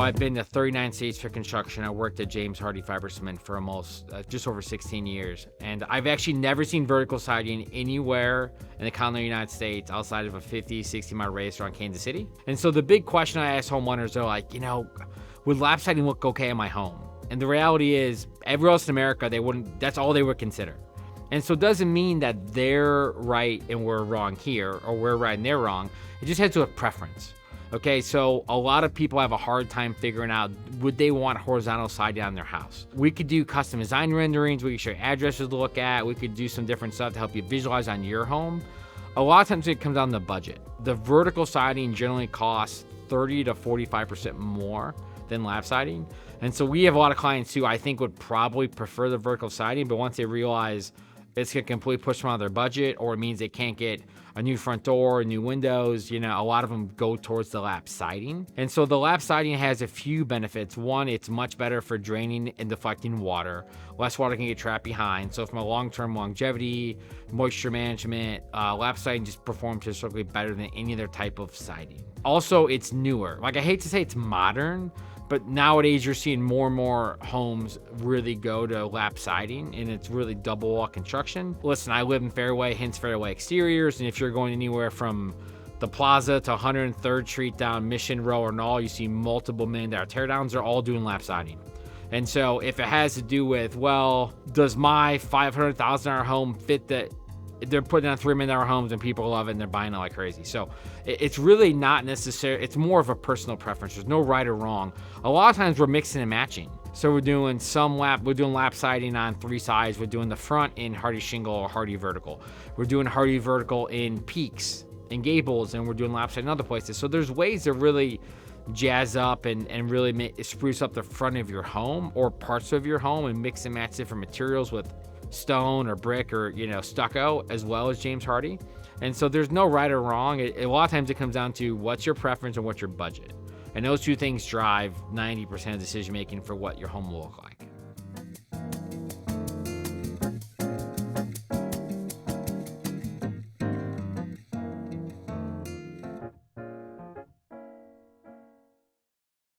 I've been to 39 states for construction. I worked at James Hardie Fiber Cement for almost just over 16 years. And I've actually never seen vertical siding anywhere in the continental United States outside of a 50, 60 mile radius around Kansas City. And so the big question I ask homeowners, they're like, would lap siding look okay in my home? And the reality is, everywhere else in America, that's all they would consider. And so it doesn't mean that they're right and we're wrong here, or we're right and they're wrong. It just has to have preference. Okay, so a lot of people have a hard time figuring out, would they want horizontal siding on their house? We could do custom design renderings, we could show you addresses to look at, we could do some different stuff to help you visualize on your home. A lot of times it comes down to budget. The vertical siding generally costs 30 to 45% more than lap siding. And so we have a lot of clients who I think would probably prefer the vertical siding, but once they realize it's going to completely push them out of their budget, or it means they can't get a new front door, new windows, a lot of them go towards the lap siding. And so the lap siding has a few benefits. One, it's much better for draining and deflecting water. Less water can get trapped behind. So from a long-term longevity, moisture management, lap siding just performs historically better than any other type of siding. Also, it's newer. Like, I hate to say it's modern, but nowadays you're seeing more and more homes really go to lap siding, and it's really double wall construction. Listen, I live in Fairway, hence Fairway exteriors, and if you're going anywhere from the Plaza to 103rd Street down Mission Row or Knoll, you see multiple $1 million teardowns. They're all doing lap siding. And so if it has to do with, well, does my $500,000 home fit that? They're putting on $3 million homes and people love it and they're buying it like crazy. So it's really not necessary. It's more of a personal preference. There's no right or wrong. A lot of times we're mixing and matching. So we're doing lap siding on 3 sides. We're doing the front in Hardie shingle or Hardie vertical. We're doing Hardie vertical in peaks and gables, and we're doing lap siding in other places. So there's ways to really jazz up and really spruce up the front of your home or parts of your home and mix and match different materials with stone or brick or stucco, as well as James Hardie. And so there's no right or wrong. A lot of times it comes down to what's your preference and what's your budget, and those two things drive 90% of decision making for what your home will look like.